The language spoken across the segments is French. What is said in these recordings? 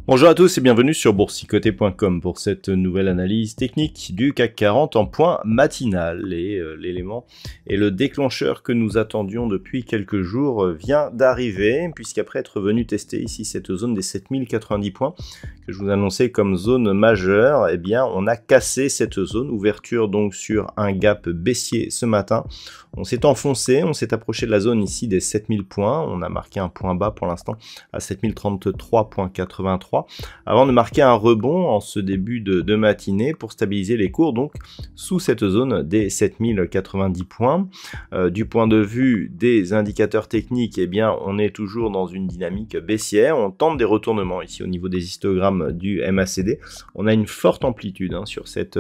Bonjour à tous et bienvenue sur boursicoté.com pour cette nouvelle analyse technique du CAC 40 en point matinal. Et l'élément et le déclencheur que nous attendions depuis quelques jours vient d'arriver, puisqu'après être venu tester ici cette zone des 7090 points que je vous annonçais comme zone majeure, eh bien on a cassé cette zone, ouverture donc sur un gap baissier ce matin. On s'est enfoncé, on s'est approché de la zone ici des 7000 points, on a marqué un point bas pour l'instant à 7033.83 avant de marquer un rebond en ce début de matinée pour stabiliser les cours donc sous cette zone des 7090 points. Du point de vue des indicateurs techniques, eh bien on est toujours dans une dynamique baissière, on tente des retournements ici au niveau des histogrammes du MACD. On a une forte amplitude sur cet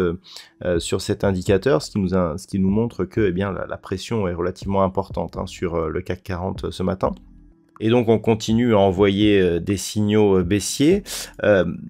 indicateur, ce qui nous montre que eh bien, la pression est relativement importante sur le CAC 40 ce matin. Et donc on continue à envoyer des signaux baissiers.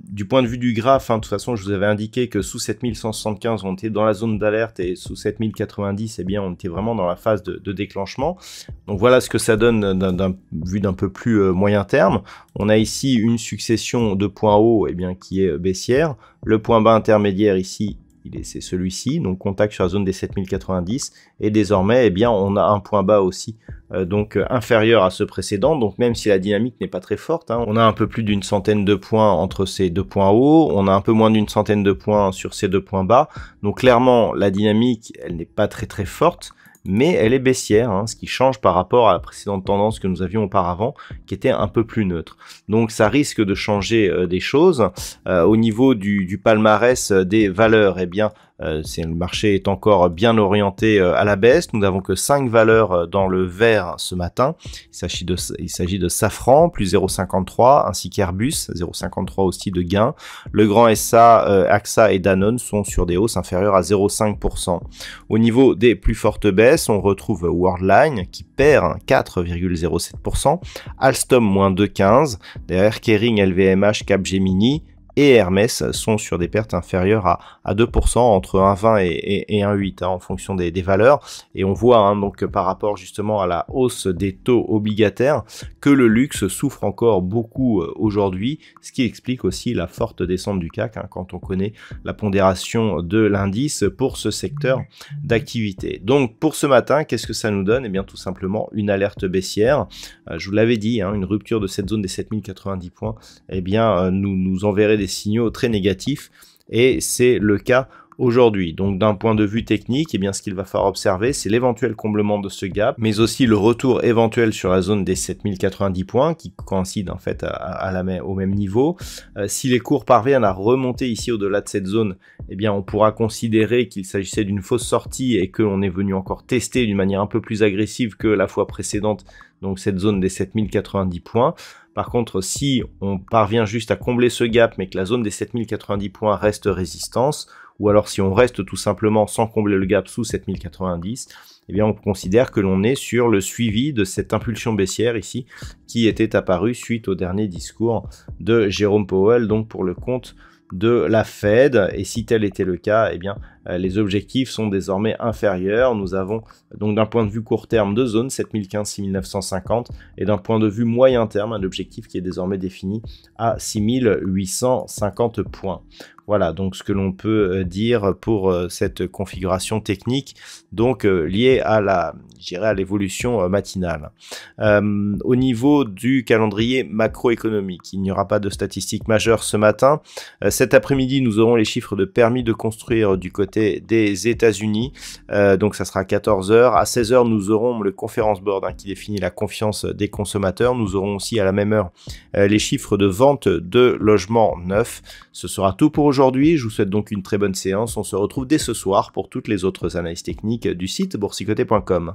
Du point de vue du graphe, de toute façon je vous avais indiqué que sous 7175 on était dans la zone d'alerte et sous 7090 eh bien on était vraiment dans la phase de déclenchement. Donc voilà ce que ça donne vu d'un peu plus moyen terme. On a ici une succession de points hauts qui est baissière. Le point bas intermédiaire ici, c'est celui-ci, donc contact sur la zone des 7090, et désormais eh bien on a un point bas aussi donc inférieur à ce précédent, donc même si la dynamique n'est pas très forte, on a un peu plus d'une centaine de points entre ces deux points hauts, on a un peu moins d'une centaine de points sur ces deux points bas, donc clairement la dynamique elle n'est pas très forte, mais elle est baissière, ce qui change par rapport à la précédente tendance que nous avions auparavant, qui était un peu plus neutre. Donc ça risque de changer des choses. Au niveau du palmarès des valeurs, eh bien, le marché est encore bien orienté à la baisse. Nous n'avons que 5 valeurs dans le vert ce matin. Il s'agit de Safran, plus 0,53, ainsi qu'Airbus, 0,53 aussi de gain. Le grand SA, AXA et Danone sont sur des hausses inférieures à 0,5%. Au niveau des plus fortes baisses, on retrouve Worldline qui perd 4,07%, Alstom moins 2,15%, derrière Kering, LVMH, Capgemini et Hermès sont sur des pertes inférieures à 2%, entre 1,20 et 1,8 en fonction des valeurs. Et on voit donc par rapport justement à la hausse des taux obligataires que le luxe souffre encore beaucoup aujourd'hui, ce qui explique aussi la forte descente du CAC quand on connaît la pondération de l'indice pour ce secteur d'activité. Donc pour ce matin, qu'est-ce que ça nous donne? Eh bien tout simplement une alerte baissière. Je vous l'avais dit, une rupture de cette zone des 7090 points, eh bien nous enverrait des signaux très négatifs et c'est le cas aujourd'hui. Donc d'un point de vue technique, eh bien ce qu'il va falloir observer, c'est l'éventuel comblement de ce gap, mais aussi le retour éventuel sur la zone des 7090 points qui coïncide en fait au même niveau. Si les cours parviennent à remonter ici au-delà de cette zone, eh bien on pourra considérer qu'il s'agissait d'une fausse sortie et qu'on est venu encore tester d'une manière un peu plus agressive que la fois précédente, donc cette zone des 7090 points. Par contre, si on parvient juste à combler ce gap, mais que la zone des 7090 points reste résistance, ou alors si on reste tout simplement sans combler le gap sous 7090, eh bien on considère que l'on est sur le suivi de cette impulsion baissière ici, qui était apparue suite au dernier discours de Jérôme Powell, donc pour le compte de la Fed. Et si tel était le cas, eh bien les objectifs sont désormais inférieurs. Nous avons donc d'un point de vue court terme deux zones, 7015-6950, et d'un point de vue moyen terme un objectif qui est désormais défini à 6850 points. Voilà donc ce que l'on peut dire pour cette configuration technique, donc liée à l'évolution matinale. Au niveau du calendrier macroéconomique, il n'y aura pas de statistiques majeures ce matin. Cet après-midi, nous aurons les chiffres de permis de construire du côté des États-Unis, donc ça sera à 14 h. À 16 h, nous aurons le conference board qui définit la confiance des consommateurs. Nous aurons aussi à la même heure les chiffres de vente de logements neufs. Ce sera tout pour aujourd'hui. Je vous souhaite donc une très bonne séance. On se retrouve dès ce soir pour toutes les autres analyses techniques du site boursicoté.com.